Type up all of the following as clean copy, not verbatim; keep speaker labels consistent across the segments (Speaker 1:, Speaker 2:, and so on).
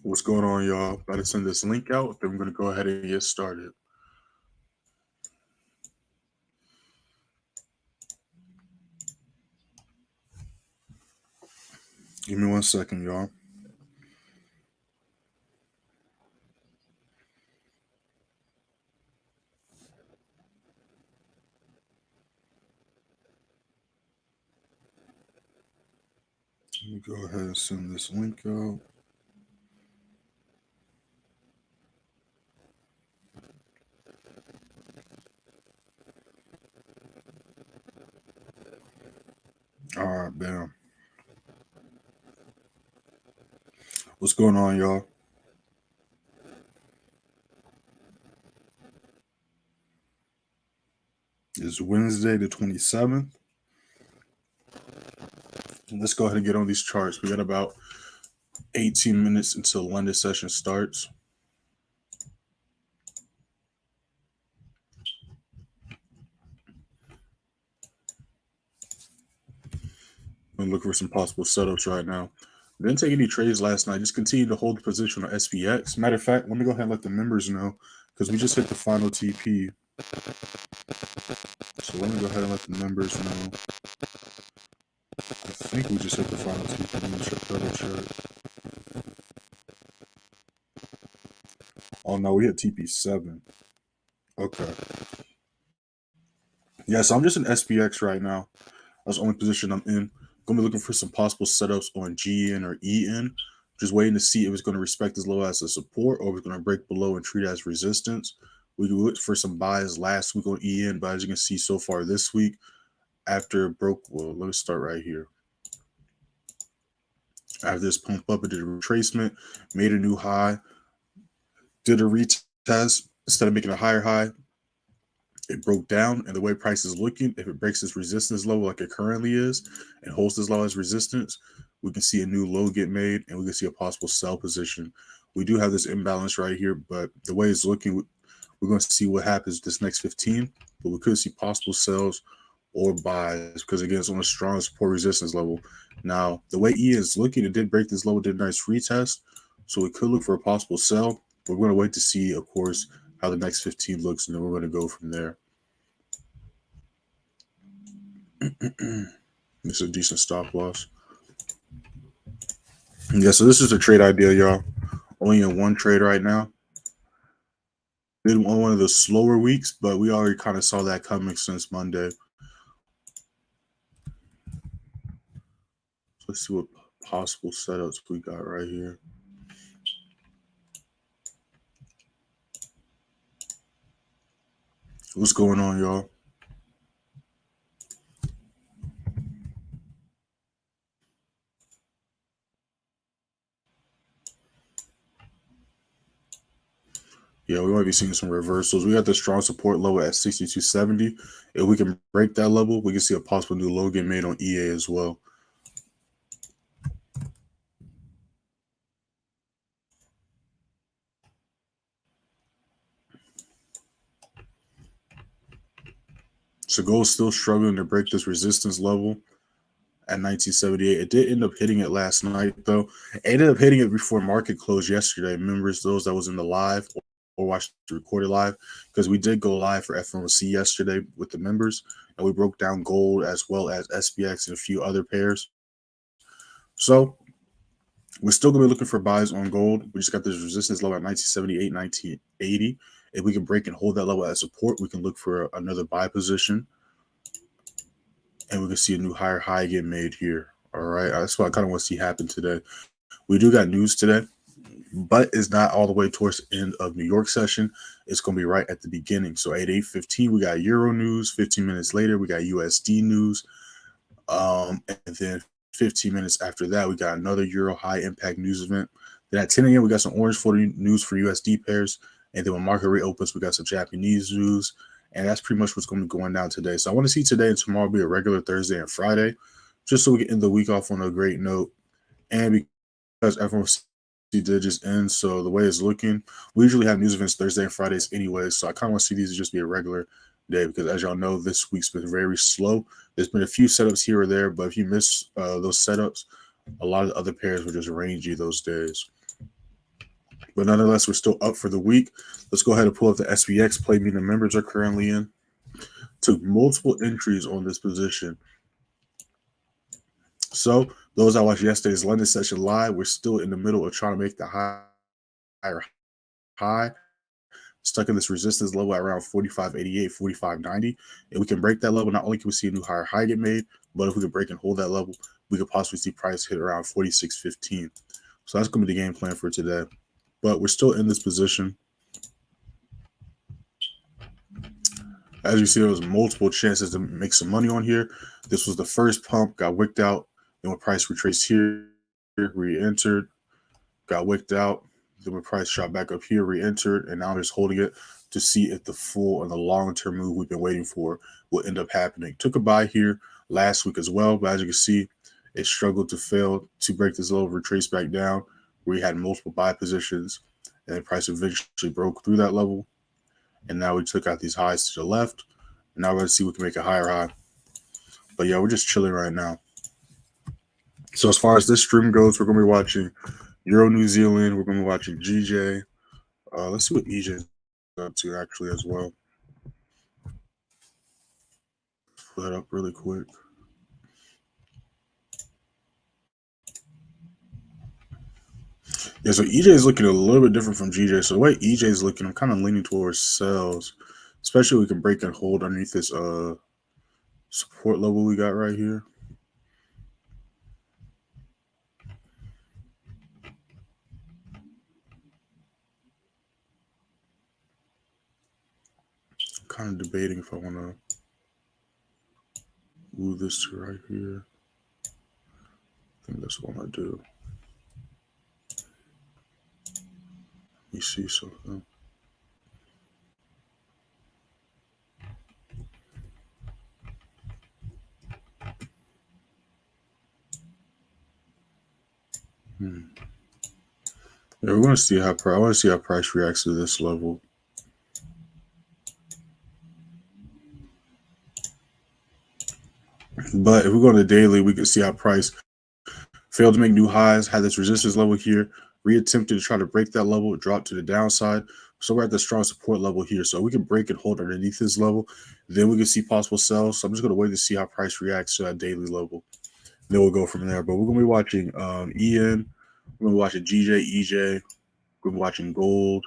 Speaker 1: What's going on, y'all? About to send this link out, then we're going to go ahead and get started. Give me 1 second, y'all. Let me go ahead and send this link out. All right, bam. What's going on, y'all? It's Wednesday the 27th. Let's go ahead and get on these charts. We got about 18 minutes until London session starts. I'm looking for some possible setups right now. Didn't take any trades last night. Just continue to hold the position on SPX. Matter of fact, let me go ahead and let the members know because we just hit the final TP. So let me go ahead and let the members know. I think we just hit the final TP. Let me check the other chart. Oh no, we hit TP7. Okay. Yeah, so I'm just in SPX right now. That's the only position I'm in. Gonna be looking for some possible setups on GN or EN. Just waiting to see if it's going to respect as low as a support or if it's going to break below and treat as resistance. We looked for some buys last week on EN, but as you can see so far this week, after it broke, well, let's start right here. After this pump up, it did a retracement, made a new high, did a retest. Instead of making a higher high, it broke down, and the way price is looking, if it breaks this resistance level like it currently is and holds this low as resistance, we can see a new low get made and we can see a possible sell position. We do have this imbalance right here, but the way it's looking, we're going to see what happens this next 15, but we could see possible sells or buys because again, it's on a strong support resistance level. Now, the way E is looking, it did break this low, did a nice retest, so we could look for a possible sell. But we're going to wait to see, of course, how the next 15 looks, and then we're going to go from there. It's a decent stop loss. Yeah, so this is a trade idea, y'all. Only in one trade right now. Been on one of the slower weeks, but we already kind of saw that coming since Monday. So let's see what possible setups we got right here. What's going on, y'all? Yeah, we might be seeing some reversals. We got the strong support level at 62.70. If we can break that level, we can see a possible new low get made on EA as well. So gold's still struggling to break this resistance level at 1978. It did end up hitting it last night, though. It ended up hitting it before market closed yesterday. Members, those that was in the live or watched the recorded live, because we did go live for FOMC yesterday with the members, and we broke down gold as well as SPX and a few other pairs. So we're still going to be looking for buys on gold. We just got this resistance level at 1978, 1980. If we can break and hold that level as support, we can look for another buy position. And we can see a new higher high get made here. All right. That's what I kind of want to see happen today. We do got news today, but it's not all the way towards the end of New York session. It's going to be right at the beginning. So at 8:15, we got Euro news. 15 minutes later, we got USD news. And then 15 minutes after that, we got another Euro high impact news event. Then at 10 a.m., we got some orange 40 news for USD pairs. And then when market rate opens, we got some Japanese news. And that's pretty much what's going to be going down today. So I want to see today and tomorrow be a regular Thursday and Friday, just so we can end the week off on a great note. And because FOMC did just end, so the way it's looking, we usually have news events Thursday and Fridays anyway. So I kind of want to see these just be a regular day because, as y'all know, this week's been very slow. There's been a few setups here or there, but if you miss those setups, a lot of the other pairs were just rangy those days. But nonetheless, we're still up for the week. Let's go ahead and pull up the SPX play me the members are currently in. Took multiple entries on this position. So those that watched yesterday's London session live, we're still in the middle of trying to make the higher high. Stuck in this resistance level at around 45.88, 45.90. If we can break that level, not only can we see a new higher high get made, but if we can break and hold that level, we could possibly see price hit around 46.15. So that's going to be the game plan for today. But we're still in this position. As you see, there was multiple chances to make some money on here. This was the first pump, got wicked out. Then when price retraced here, re-entered, got wicked out. Then when price shot back up here, re-entered, and now I'm just holding it to see if the full and the long-term move we've been waiting for will end up happening. Took a buy here last week as well, but as you can see, it struggled to fail to break this level, retrace back down, where we had multiple buy positions, and then price eventually broke through that level. And now we took out these highs to the left. And now we're going to see if we can make a higher high. But yeah, we're just chilling right now. So as far as this stream goes, we're going to be watching Euro New Zealand. We're going to be watching GJ. Let's see what EJ's up to actually as well. Pull that up really quick. Yeah, so EJ is looking a little bit different from GJ. So the way EJ is looking, I'm kind of leaning towards sells, especially we can break and hold underneath this support level we got right here. I'm kind of debating if I want to move this to right here. I think that's what I do. Let me see something. Yeah, we're going to see how I want to see how price reacts to this level. But if we go to the daily, we can see how price failed to make new highs, had this resistance level here, reattempted to try to break that level, dropped to the downside. So we're at the strong support level here. So we can break and hold underneath this level. Then we can see possible sells. So I'm just going to wait to see how price reacts to that daily level. Then we'll go from there. But we're going to be watching EN. We're going to be watching GJ, EJ. We're going to be watching gold.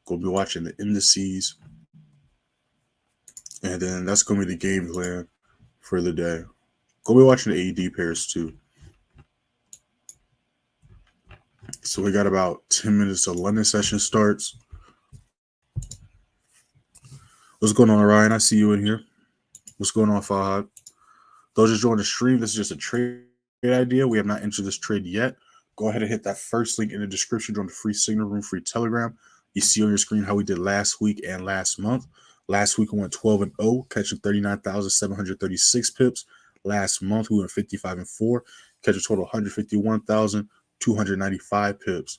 Speaker 1: We're going to be watching the indices. And then that's going to be the game plan for the day. Go be watching the AED pairs too. So we got about 10 minutes till London session starts. What's going on, Ryan? I see you in here. What's going on, Fahad? Those just joined the stream. This is just a trade idea. We have not entered this trade yet. Go ahead and hit that first link in the description. Join the free signal room, free Telegram. You see on your screen how we did last week and last month. Last week we went 12-0, catching 39,736 pips. Last month we went 55-4, catching a total 151,295 pips.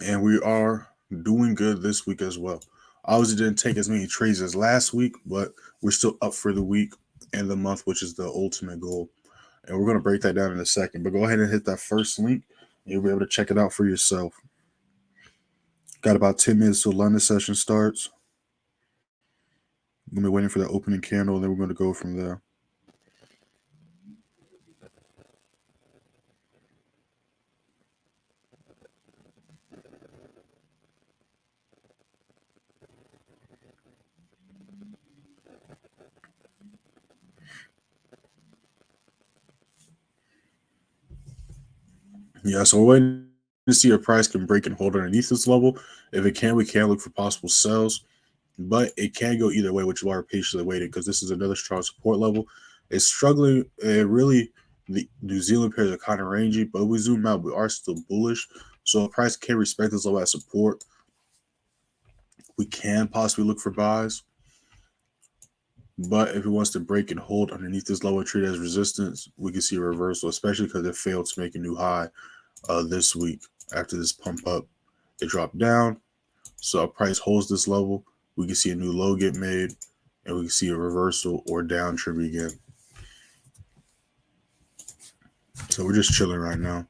Speaker 1: And we are doing good this week as well. Obviously didn't take as many trades as last week, but we're still up for the week and the month, which is the ultimate goal. And we're going to break that down in a second. But go ahead and hit that first link. And you'll be able to check it out for yourself. Got about 10 minutes till London session starts. I'm going to be waiting for the opening candle, and then we're going to go from there. Yeah, so we're waiting to see if price can break and hold underneath this level. If it can, we can look for possible sells. But it can go either way, which is why we're patiently waiting, because this is another strong support level. It's struggling. Really, the New Zealand pairs are kind of rangy, but if we zoom out, we are still bullish. So if price can respect this level at support, we can possibly look for buys. But if it wants to break and hold underneath this level, treat it as resistance, we can see a reversal, especially because it failed to make a new high this week. After this pump up, it dropped down. So if price holds this level, we can see a new low get made, and we can see a reversal or down trend begin. So we're just chilling right now.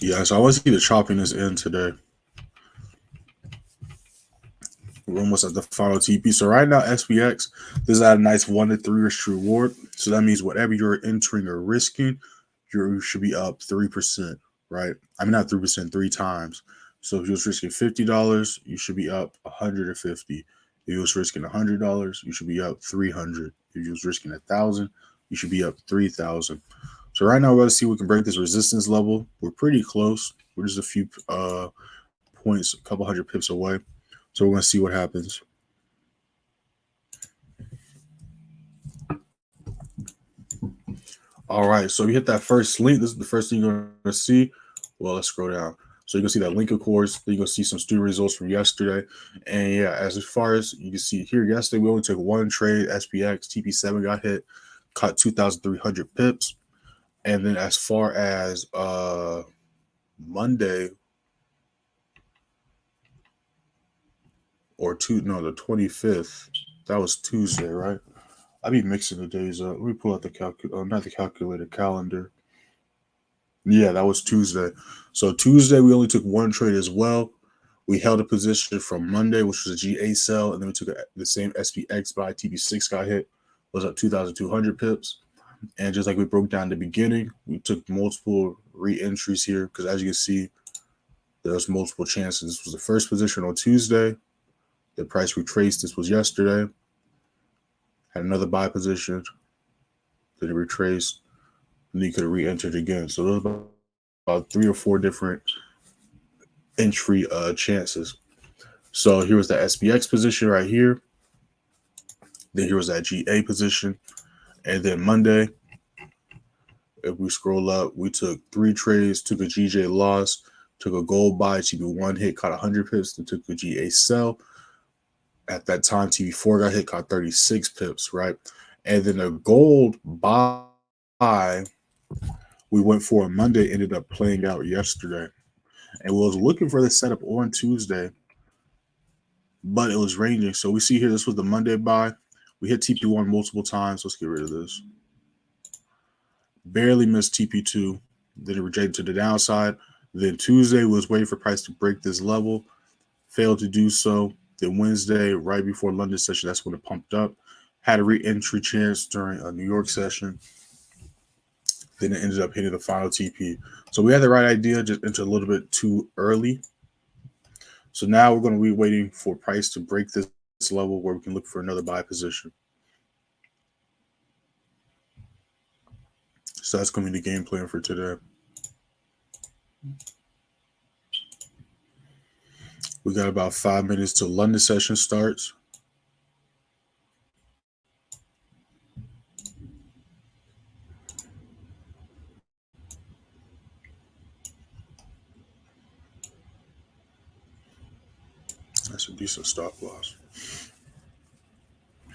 Speaker 1: Yeah, so I want to see the choppiness in today. We're almost at the final TP. So right now, SPX, this is at a nice 1 to 3 risk reward. So that means whatever you're entering or risking, you should be up 3%, right? I mean, not 3%, 3 times. So if you was risking $50, you should be up 150. If you was risking $100, you should be up 300. If you was risking 1,000, you should be up 3,000. So right now, we're going to see if we can break this resistance level. We're pretty close. We're just a few points, a couple hundred pips away. So we're going to see what happens. All right, so you hit that first link. This is the first thing you're going to see. Well, let's scroll down. So you can see that link, of course. Then you're going to see some student results from yesterday. And yeah, as far as you can see here, yesterday we only took one trade. SPX TP7 got hit, caught 2,300 pips. And then as far as Monday or the 25th, that was Tuesday, right? I be mixing the days up. Let me pull out the not the calculator, calendar. Yeah, that was Tuesday. So Tuesday we only took one trade as well. We held a position from Monday, which was a GA sell, and then we took the same SPX by TP6 got hit, was up 2,200 pips. And just like we broke down in the beginning, we took multiple re-entries here because as you can see, there's multiple chances. This was the first position on Tuesday. The price retraced. This was yesterday. Had another buy position. Then it retraced. And then you could have re-entered again. So those about 3 or 4 different entry chances. So here was the SPX position right here. Then here was that GA position. And then Monday, if we scroll up, we took 3 trades, took a GJ loss, took a gold buy, TP1 hit, caught 100 pips, then took a GA sell. At that time, TP4 got hit, caught 36 pips, right? And then the gold buy we went for on Monday ended up playing out yesterday. And we was looking for the setup on Tuesday, but it was ranging. So we see here, this was the Monday buy. We hit TP1 multiple times. Let's get rid of this. Barely missed TP2. Then it rejected to the downside. Then Tuesday was waiting for price to break this level. Failed to do so. Then Wednesday, right before London session, that's when it pumped up. Had a re-entry chance during a New York session. Then it ended up hitting the final TP. So we had the right idea, just entered a little bit too early. So now we're going to be waiting for price to break this level where we can look for another buy position. So that's going to be the game plan for today. We got about 5 minutes till London session starts. That's a decent stop loss.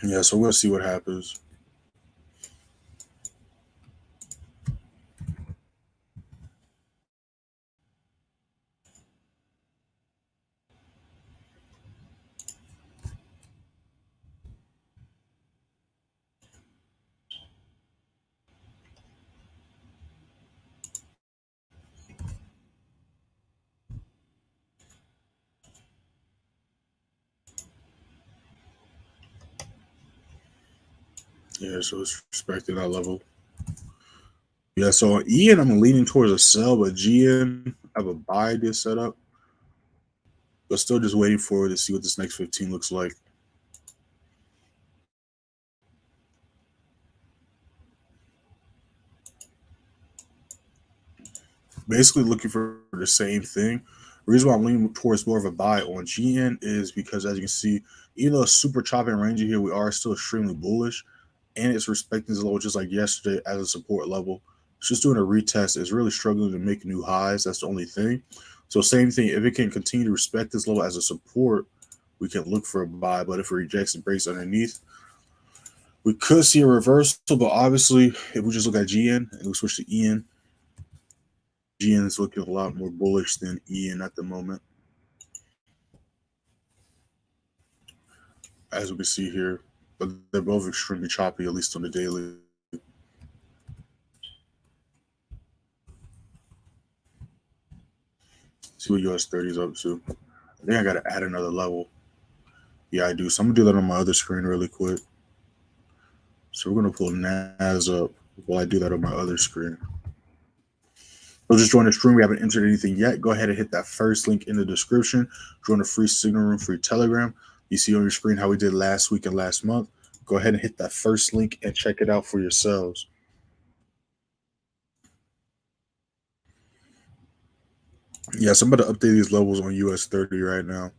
Speaker 1: Yeah, so we'll see what happens. Yeah, so it's respecting that level. Yeah, so on EN, I'm leaning towards a sell, but GN, I have a buy idea set up. But still just waiting for it to see what this next 15 looks like. Basically looking for the same thing. The reason why I'm leaning towards more of a buy on GN is because, as you can see, even though it's super choppy and rangy here, we are still extremely bullish. And it's respecting this level just like yesterday as a support level. It's just doing a retest. It's really struggling to make new highs. That's the only thing. So same thing. If it can continue to respect this level as a support, we can look for a buy. But if it rejects and breaks underneath, we could see a reversal. But obviously, if we just look at GN and we switch to EN, GN is looking a lot more bullish than EN at the moment. As we can see here, but they're both extremely choppy, at least on the daily. See what US30 is up to. I think I got to add another level. Yeah, I do. So I'm going to do that on my other screen really quick. So we're going to pull NAS up while I do that on my other screen. So just join the stream. We haven't entered anything yet. Go ahead and hit that first link in the description. Join the free signal room, free Telegram. You see on your screen how we did last week and last month. Go ahead and hit that first link and check it out for yourselves. Yes, I'm about to update these levels on US30 right now.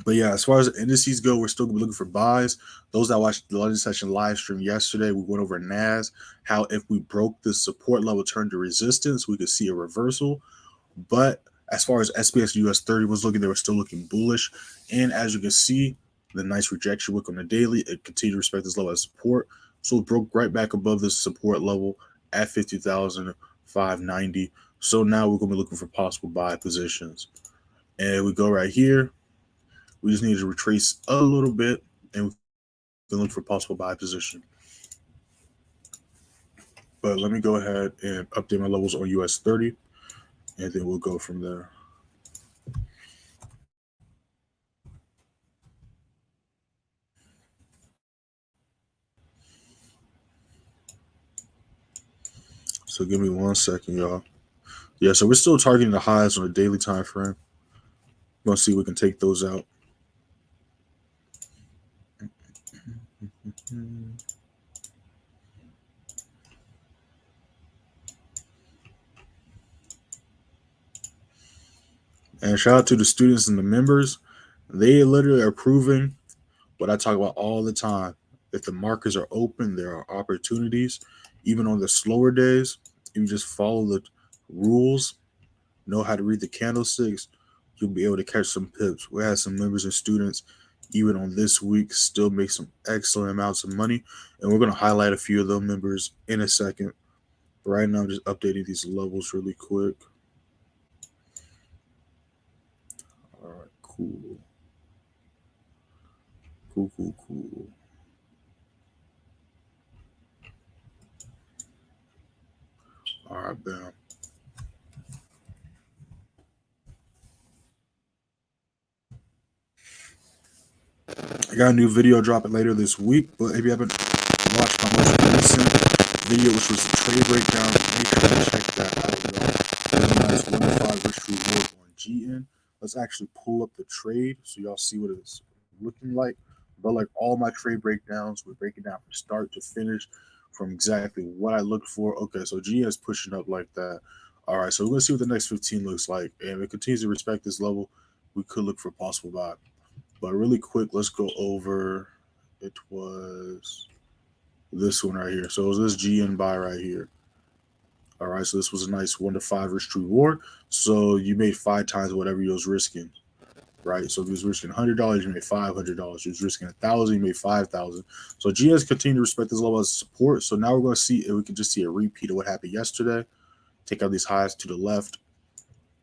Speaker 1: But yeah, as far as the indices go, we're still going to be looking for buys. Those that watched the London session live stream yesterday, we went over NAS, how if we broke this support level, turned to resistance, we could see a reversal. But as far as SPX US30 was looking, they were still looking bullish. And as you can see, the nice rejection wick on the daily, it continued to respect this level as support. So it broke right back above this support level at 50,590. So now we're going to be looking for possible buy positions. And we go right here. We just need to retrace a little bit and we can look for possible buy position. But let me go ahead and update my levels on US30, and then we'll go from there. So give me 1 second, y'all. Yeah, so we're still targeting the highs on a daily time frame. We're going to see if we can take those out. And shout out to the students and the members. They literally are proving what I talk about all the time. If the markets are open, there are opportunities. Even on the slower days, if you just follow the rules, know how to read the candlesticks, you'll be able to catch some pips. We had some members and students, even on this week, still make some excellent amounts of money. And we're going to highlight a few of those members in a second. Right now, I'm just updating these levels really quick. All right, cool. Cool. All right, bam. I got a new video dropping later this week, but if you haven't watched my most recent video, which was the trade breakdown, make sure to check that out, y'all. There's a nice 1 to 5 risk reward on GN. Let's actually pull up the trade so y'all see what it's looking like. But like all my trade breakdowns, we're breaking down from start to finish from exactly what I looked for. Okay, so GN is pushing up like that. All right, so we're going to see what the next 15 looks like. And if it continues to respect this level, we could look for a possible buy. But really quick, let's go over. It was this one right here. So it was this GN buy right here. All right, so this was a nice 1 to 5 risk reward. So you made 5 times whatever you was risking, right? So if you was risking $100, you made $500. You was risking 1,000, you made 5,000. So GS continued to respect this level as support. So now we're going to see if we can just see a repeat of what happened yesterday. Take out these highs to the left,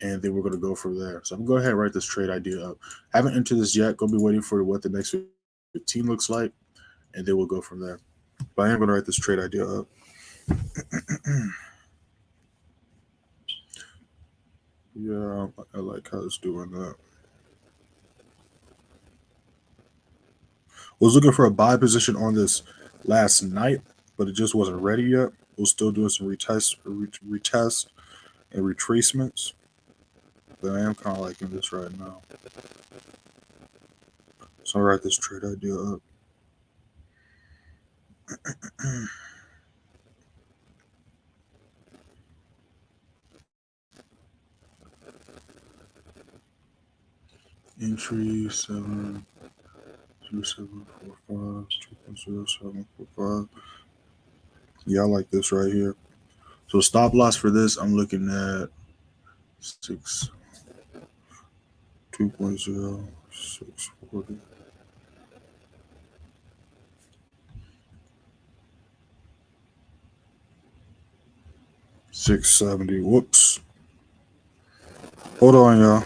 Speaker 1: and then we're going to go from there. So I'm going to go ahead and write this trade idea up. Haven't entered this yet. Going to be waiting for what the next 15 looks like, and then we'll go from there. But I am going to write this trade idea up. Yeah, I like how it's doing that. Was looking for a buy position on this last night, but it just wasn't ready yet. We're still doing some retest and retracements. But I am kind of liking this right now. So I'll write this trade idea up. Entry 72745 2.0745. Yeah, I like this right here. So stop loss for this, I'm looking at 2.0640. 670. Whoops. Hold on, y'all.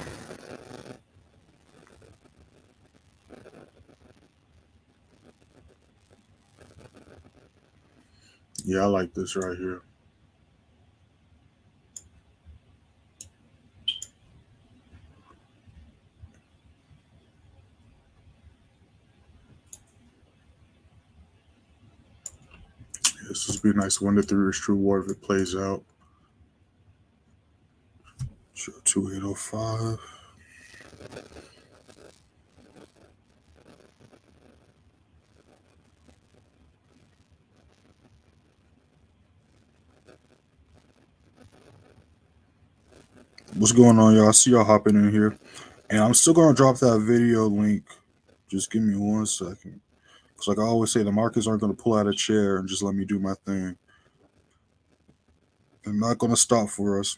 Speaker 1: Yeah, I like this right here. This would be a nice 1 to 3 risk reward if it plays out. Sure, 2805. What's going on, y'all? I see y'all hopping in here. And I'm still going to drop that video link. Just give me 1 second. Because like I always say, the markets aren't going to pull out a chair and just let me do my thing. They're not going to stop for us.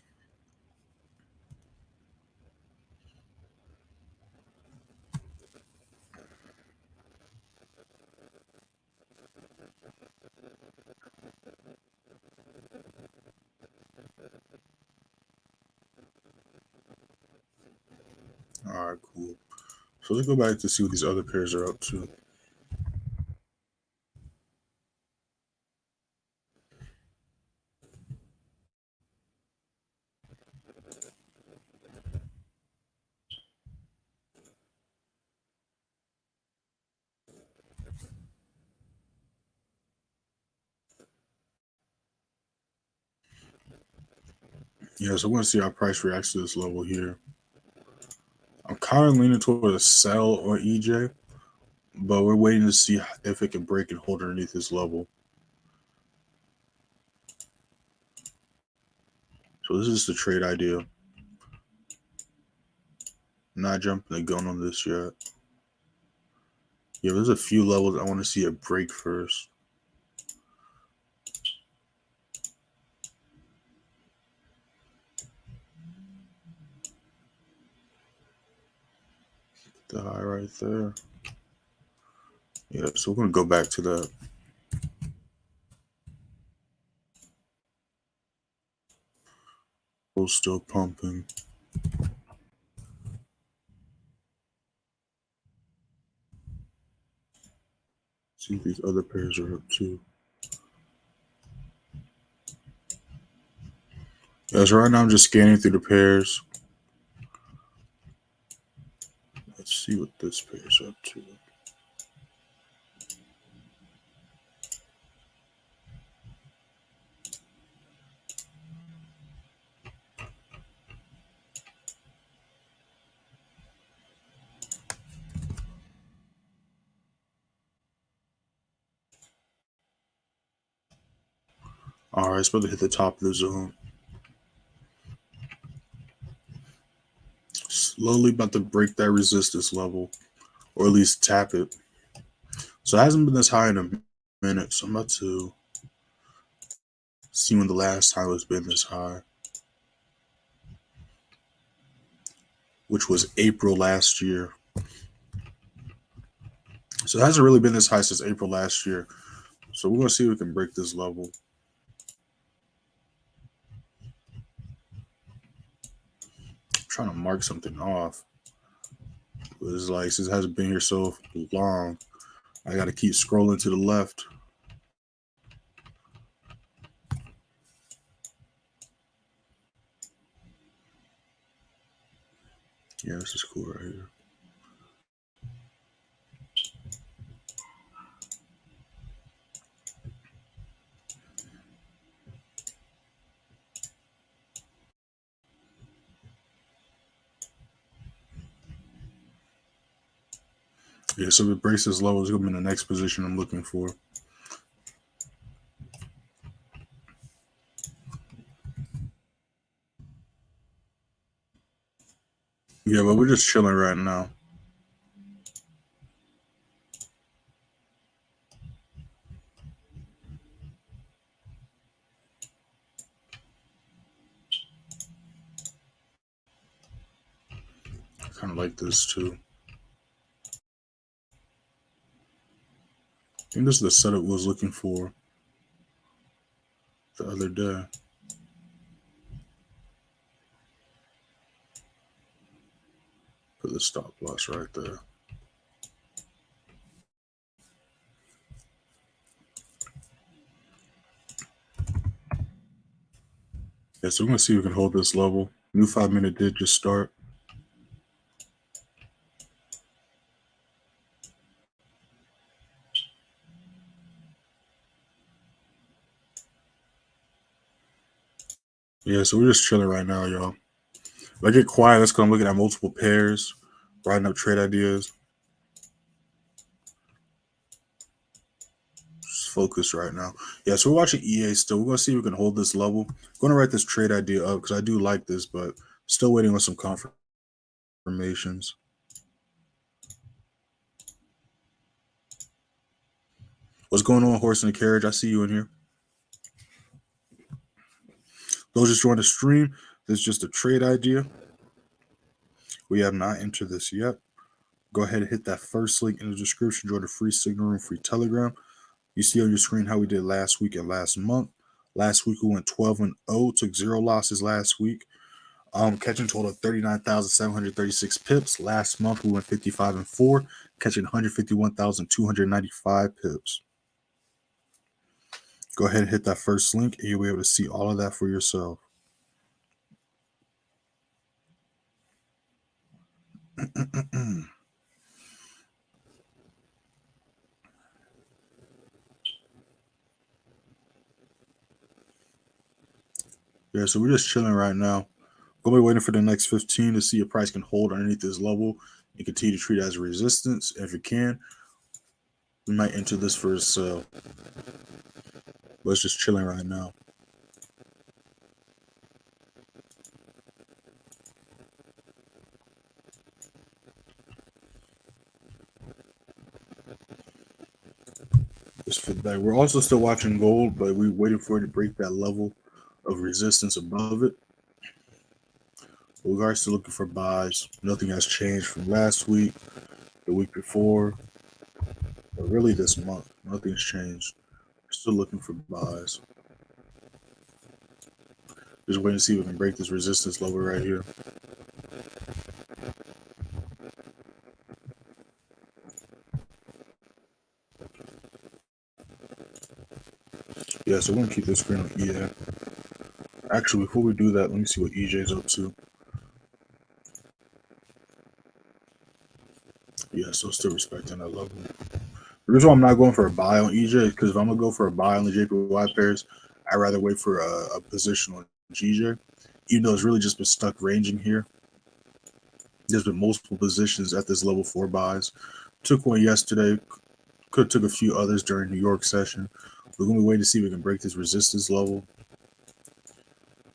Speaker 1: All right, cool. So let's go back to see what these other pairs are up to. Yeah, so I want to see how price reacts to this level here. I'm kind of leaning toward a sell or EJ, but we're waiting to see if it can break and hold underneath this level. So this is the trade idea. I'm not jumping the gun on this yet. Yeah, there's a few levels I want to see it break first. The high right there. Yeah, so we're going to go back to that. Still pumping. See if these other pairs are up too. Yeah, so right now I'm just scanning through the pairs. Let's see what this pair's up to. All right, it's about to hit the top of the zone. Slowly about to break that resistance level, or at least tap it. So it hasn't been this high in a minute, so I'm about to see when the last time it's been this high, which was April last year. So it hasn't really been this high since April last year. So we're going to see if we can break this level. I'm trying to mark something off. It's like, since it hasn't been here so long, I got to keep scrolling to the left. Yeah, this is cool right here. Yeah, so if it breaks this level, it's going to be the next position I'm looking for. Yeah, but we're just chilling right now. I kind of like this too. I think this is the setup we was looking for the other day. Put the stop loss right there. Yeah, so we're going to see if we can hold this level. New 5-minute did just start. Yeah, so we're just chilling right now, y'all. If I get quiet, let's go. I'm looking at multiple pairs, writing up trade ideas. Just focus right now. Yeah, so we're watching EA still. We're gonna see if we can hold this level. I'm gonna write this trade idea up because I do like this, but still waiting on some confirmations. What's going on, horse in the carriage? I see you in here. Those just joined the stream. This is just a trade idea. We have not entered this yet. Go ahead and hit that first link in the description. Join the free signal room, free Telegram. You see on your screen how we did last week and last month. Last week we went 12-0, took 0 losses last week. Catching total of 39,736 pips. Last month we went 55-4, catching 151,295 pips. Go ahead and hit that first link, and you'll be able to see all of that for yourself. Yeah, so we're just chilling right now. Gonna be waiting for the next 15 to see if price can hold underneath this level and continue to treat it as a resistance. If it can, we might enter this for a sell. But it's just chilling right now. Just fit back. We're also still watching gold, but we're waiting for it to break that level of resistance above it. But we are still looking for buys. Nothing has changed from last week, the week before, or really this month. Nothing's changed. We're still looking for buys. Just waiting to see if we can break this resistance level right here. Yeah, so we're gonna keep this screen on EA. Actually, before we do that, let me see what EJ's up to. Yeah, so still respecting that level. The reason why I'm not going for a buy on EJ is because if I'm gonna go for a buy on the JPY pairs, I'd rather wait for a position on GJ. Even though it's really just been stuck ranging here. There's been multiple positions at this level for buys. Took one yesterday. Could have took a few others during New York session. We're gonna be waiting to see if we can break this resistance level.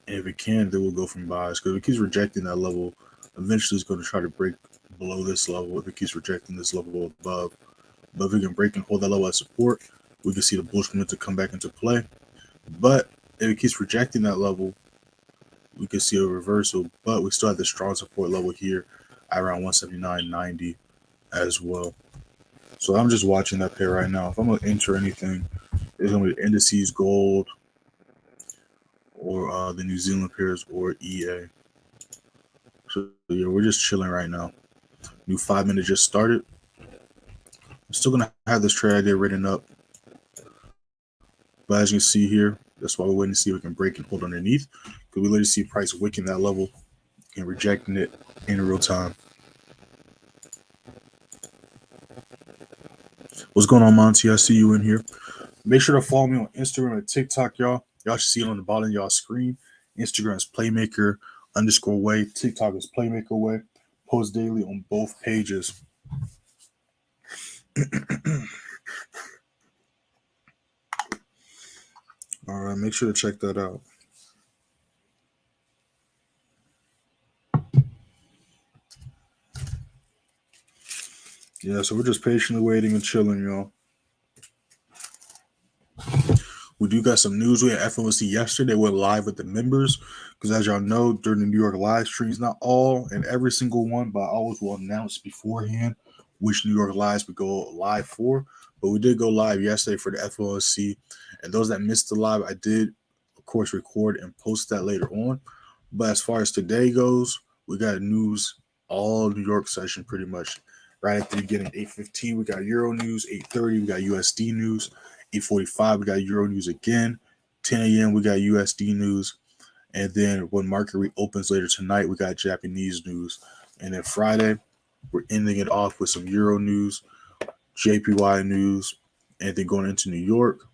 Speaker 1: And if it can, then we'll go from buys. Because if it keeps rejecting that level, eventually it's going to try to break below this level if it keeps rejecting this level above. But if we can break and hold that level as support, we can see the bullish momentum come back into play. But if it keeps rejecting that level, we can see a reversal. But we still have the strong support level here at around 179.90 as well. So I'm just watching that pair right now. If I'm going to enter anything, it's going to be indices, gold, or the New Zealand pairs, or EA. So yeah, we're just chilling right now. New 5 minute just started. I'm still gonna have this trade idea written up, but as you can see here, that's why we're waiting to see if we can break and hold underneath, because we literally see price wicking that level and rejecting it in real time. What's going on, Monty? I see you in here. Make sure to follow me on Instagram and TikTok, y'all. Y'all should see it on the bottom of y'all screen. Instagram is Playmaker_way. TikTok is Playmaker Way. Post daily on both pages. All right, make sure to check that out. Yeah, so we're just patiently waiting and chilling, y'all. We do got some news. We had FOMC yesterday. Went live with the members because, as y'all know, during the New York live streams, not all and every single one, but I always will announce beforehand which New York lives we go live for. But we did go live yesterday for the FOMC, and those that missed the live, I did, of course, record and post that later on. But as far as today goes, we got news all New York session pretty much. Right at the beginning, 8:15, we got Euro news. 8:30, we got USD news. 8:45, we got Euro news again. 10 a.m., we got USD news. And then when market reopens later tonight, we got Japanese news. And then Friday, we're ending it off with some Euro news, JPY news. And then going into New York,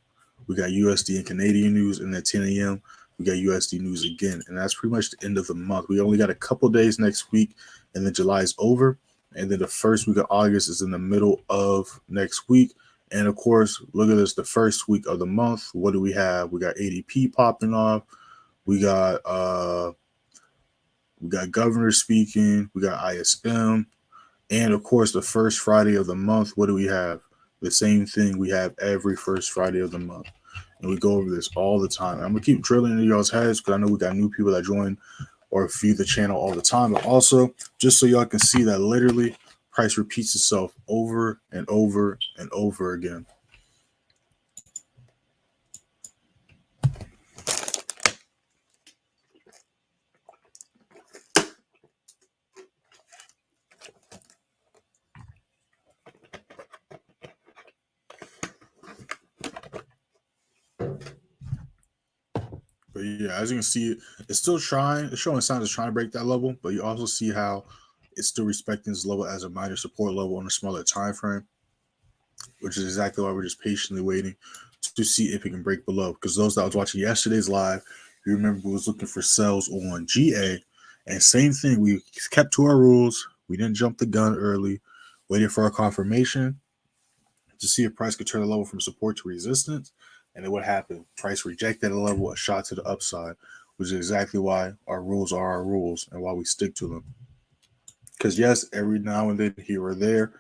Speaker 1: we got USD and Canadian news. And then 10 a.m., we got USD news again, and that's pretty much the end of the month. We only got a couple days next week, and then July is over, and then the first week of August is in the middle of next week. And of course, look at this, the first week of the month. What do we have? We got ADP popping off. We got governor speaking. We got ISM, and of course, the first Friday of the month. What do we have? The same thing we have every first Friday of the month. And we go over this all the time. I'm going to keep drilling into y'all's heads because I know we got new people that join or view the channel all the time. But also, just so y'all can see that literally price repeats itself over and over and over again. But yeah, as you can see, it's still trying. It's showing signs of trying to break that level, but you also see how it's still respecting this level as a minor support level on a smaller time frame, which is exactly why we're just patiently waiting to see if it can break below. Because those that was watching yesterday's live, you remember we was looking for sells on GA, and same thing. We kept to our rules. We didn't jump the gun early, waited for our confirmation to see if price could turn the level from support to resistance. And then what happened? Price rejected a level, a shot to the upside, which is exactly why our rules are our rules and why we stick to them. Because yes, every now and then here or there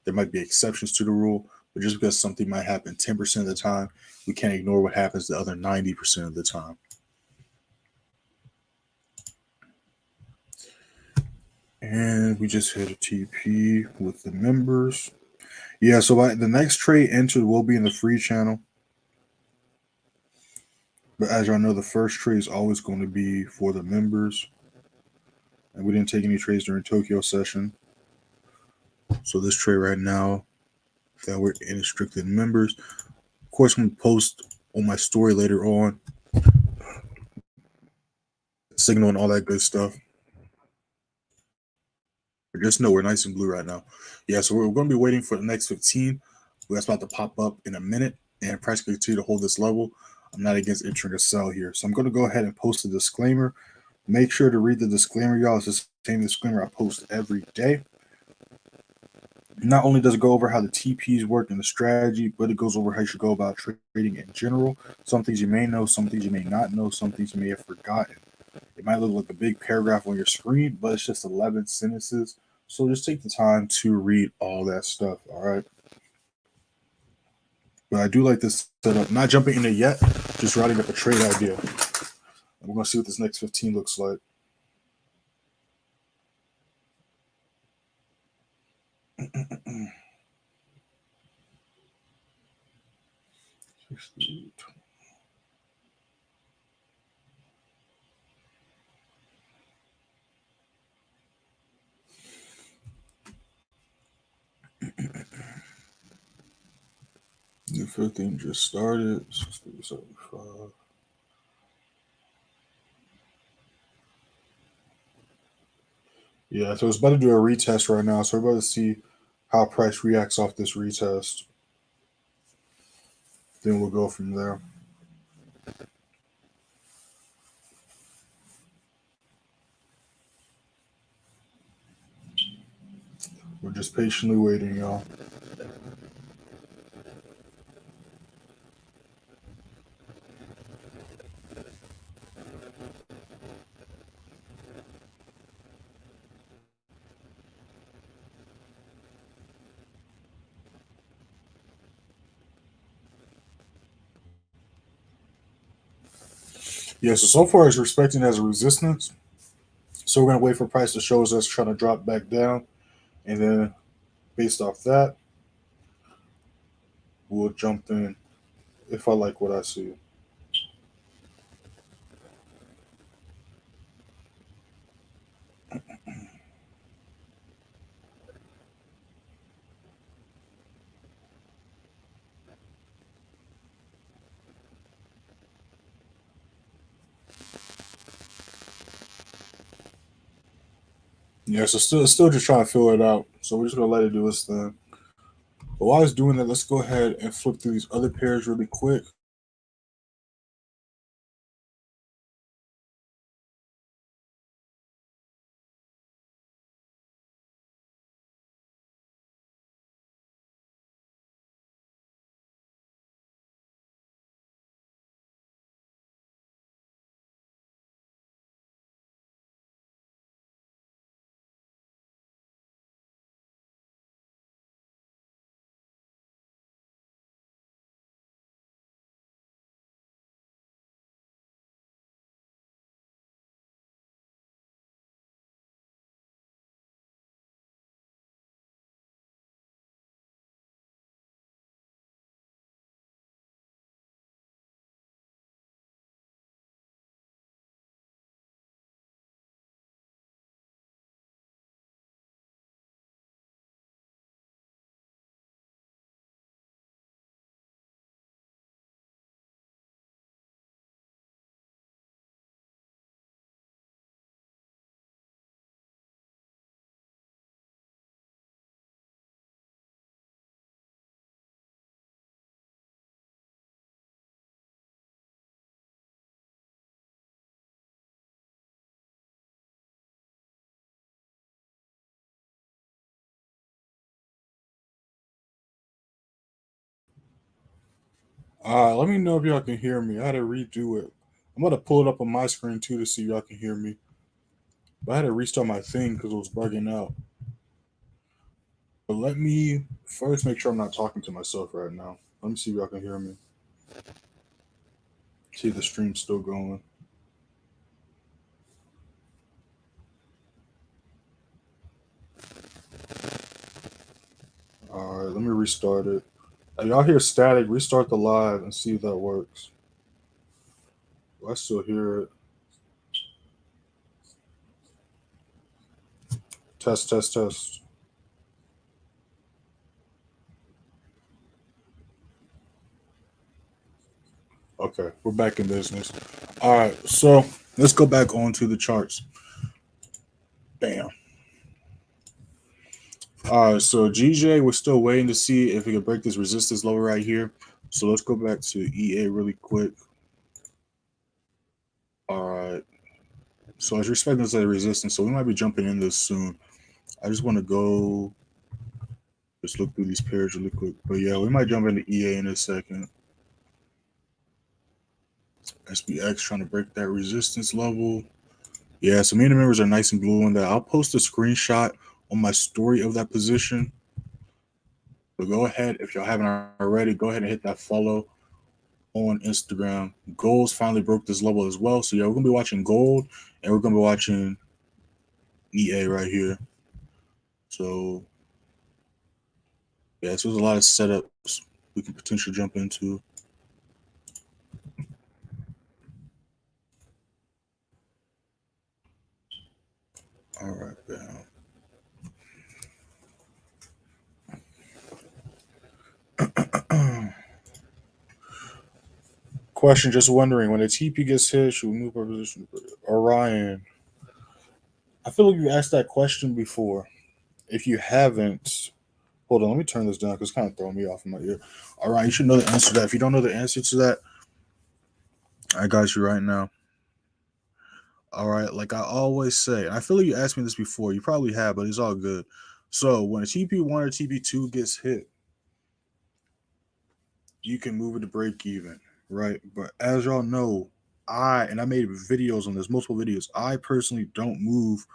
Speaker 1: might be exceptions to the rule, but just because something might happen 10% of the time, we can't ignore what happens the other 90% of the time. And we just hit a TP with the members. Yeah, so the next trade entered will be in the free channel. But as y'all know, the first trade is always going to be for the members. And we didn't take any trades during Tokyo session. So this trade right now that we're in is strictly members. Of course, I'm going to post on my story later on. Signal and all that good stuff. But just know we're nice and blue right now. Yeah, so we're going to be waiting for the next 15. That's about to pop up in a minute. And price can continue to hold this level. I'm not against entering a sell here. So I'm going to go ahead and post a disclaimer. Make sure to read the disclaimer, y'all. It's the same disclaimer I post every day. Not only does it go over how the TPs work and the strategy, but it goes over how you should go about trading in general. Some things you may know, some things you may not know, some things you may have forgotten. It might look like a big paragraph on your screen, but it's just 11 sentences. So just take the time to read all that stuff, all right? But I do like this setup. Not jumping in it yet, just writing up a trade idea. We're going to see what this next 15 looks like. The 15 just started. 75. Yeah, so it's about to do a retest right now. So we're about to see how price reacts off this retest. Then we'll go from there. We're just patiently waiting, y'all. Yeah, so far it's respecting as a resistance. So we're going to wait for price to show us trying to drop back down. And then based off that, we'll jump in if I like what I see. Yeah, so still just trying to fill it out. So we're just going to let it do its thing. But while it's doing that, let's go ahead and flip through these other pairs really quick. All right, let me know if y'all can hear me. I had to redo it. I'm gonna pull it up on my screen too to see if y'all can hear me. But I had to restart my thing because it was bugging out. But let me first make sure I'm not talking to myself right now. Let me see if y'all can hear me. See if the stream's still going. All right, let me restart it. If y'all hear static, restart the live and see if that works. I still hear it. Test, test, test. Okay, we're back in business. All right, so let's go back onto the charts. Bam. All right, so GJ, we're still waiting to see if we can break this resistance level right here. So let's go back to EA really quick. All right. So as you're expecting this as a resistance, so we might be jumping in this soon. I just want to go just look through these pairs really quick. But yeah, we might jump into EA in a second. SPX trying to break that resistance level. Yeah, so me and the members are nice and blue on that. I'll post a screenshot on my story of that position. So go ahead, if y'all haven't already, go ahead and hit that follow on Instagram. Gold's finally broke this level as well. So yeah, we're gonna be watching gold and we're gonna be watching EA right here. So yeah, so there's a lot of setups we can potentially jump into. All right, bam. Question, just wondering, when the TP gets hit, should we move our position? Orion, I feel like you asked that question before. If you haven't, hold on, let me turn this down because it's kind of throwing me off in my ear. All right, you should know the answer to that. If you don't know the answer to that, I got you right now. All right, like I always say, and I feel like you asked me this before. You probably have, but it's all good. So when a TP1 or TP2 gets hit, you can move it to break even, right? But as y'all know, I made videos on this, multiple videos. I personally don't move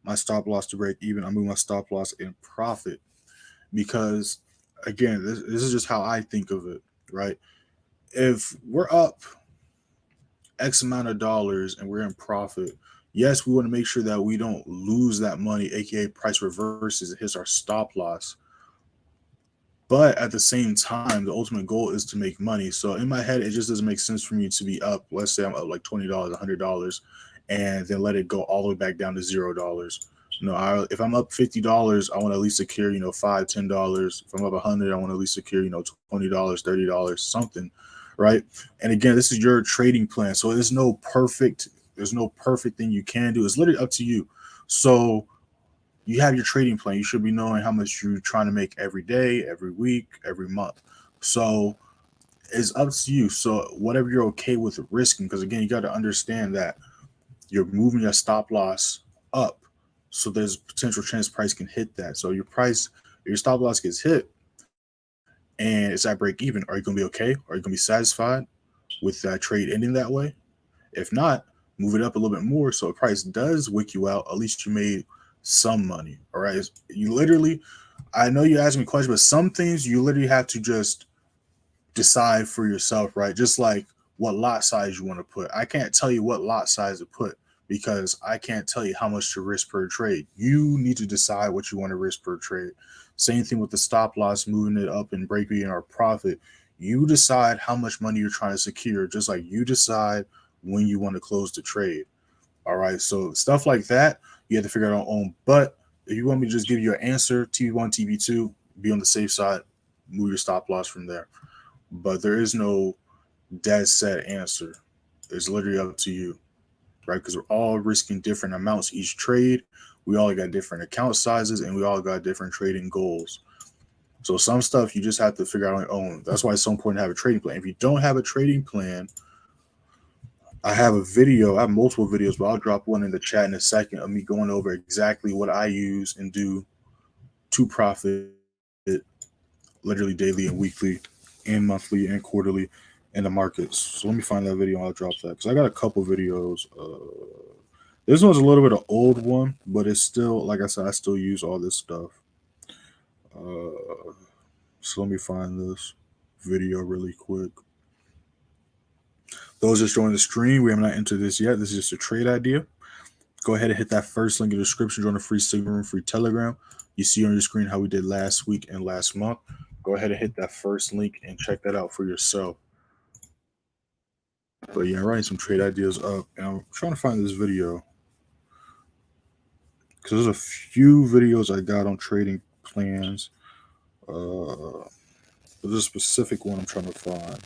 Speaker 1: my stop loss to break even. I move my stop loss in profit because, again, this is just how I think of it, right? If we're up X amount of dollars and we're in profit, yes, we want to make sure that we don't lose that money, aka price reverses, it hits our stop loss. But at the same time, the ultimate goal is to make money. So in my head, it just doesn't make sense for me to be up. Let's say I'm up like $20, $100, and then let it go all the way back down to $0. If I'm up $50, I want to at least secure, $5, $10. If I'm up 100, I want to at least secure, $20, $30, something, right? And again, this is your trading plan, so there's no perfect thing you can do. It's literally up to you. So you have your trading plan. You should be knowing how much you're trying to make every day, every week, every month. So it's up to you. So whatever you're okay with risking, because again, you got to understand that you're moving your stop loss up. So there's potential chance price can hit that. So your stop loss gets hit and it's at break even. Are you going to be okay? Are you going to be satisfied with that trade ending that way? If not, move it up a little bit more. So if price does wick you out, at least you made some money. All right. You literally, I know you asked me questions, but some things you literally have to just decide for yourself, right? Just like what lot size you want to put. I can't tell you what lot size to put because I can't tell you how much to risk per trade. You need to decide what you want to risk per trade. Same thing with the stop loss, moving it up and break even or profit. You decide how much money you're trying to secure, just like you decide when you want to close the trade. All right. So stuff like that, you have to figure out on own. But if you want me to just give you an answer, TV1, TV2, be on the safe side, move your stop loss from there. But there is no dead set answer. It's literally up to you, right? Because we're all risking different amounts each trade. We all got different account sizes and we all got different trading goals. So some stuff you just have to figure out on your own. That's why it's so important to have a trading plan. If you don't have a trading plan, I have a video. I have multiple videos, but I'll drop one in the chat in a second of me going over exactly what I use and do to profit, literally daily and weekly and monthly and quarterly. in the markets. So let me find that video and I'll drop that because I got a couple videos. This one's a little bit of old one, but it's still, like I said, I still use all this stuff. So let me find this video really quick. Those just joining the stream, we have not entered this yet. This is just a trade idea. Go ahead and hit that first link in the description. Join the free Signal Room, free Telegram. You see on your screen how we did last week and last month. Go ahead and hit that first link and check that out for yourself. But yeah, I'm writing some trade ideas up, and I'm trying to find this video because there's a few videos I got on trading plans. There's a specific one I'm trying to find.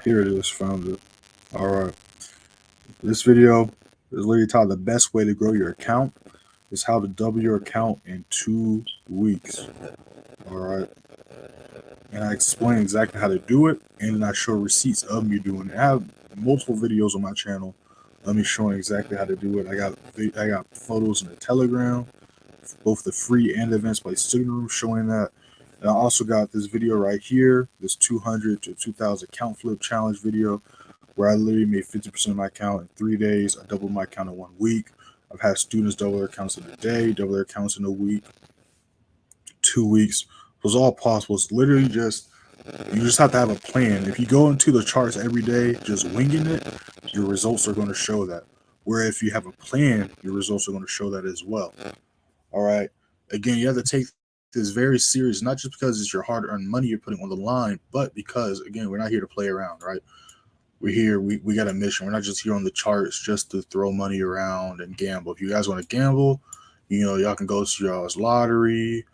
Speaker 1: Here it is. Found it. All right. This video is literally titled "The Best Way to Grow Your Account is How to Double Your Account in 2 weeks." All right. And I explain exactly how to do it, and I show receipts of me doing it. I have multiple videos on my channel of me showing exactly how to do it. I got photos in the Telegram, both the free and the events by Signal Room showing that. And I also got this video right here, this 200 to 2,000 account flip challenge video, where I literally made 50% of my account in 3 days. I doubled my account in 1 week. I've had students double their accounts in a day, double their accounts in a week, 2 weeks. It was all possible. It's literally you just have to have a plan. If you go into the charts every day just winging it, your results are going to show that. Where if you have a plan, your results are going to show that as well. All right. Again, you have to take this very serious, not just because it's your hard-earned money you're putting on the line, but because, again, we're not here to play around, right? We're here. We got a mission. We're not just here on the charts just to throw money around and gamble. If you guys want to gamble, y'all can go to y'all's lottery,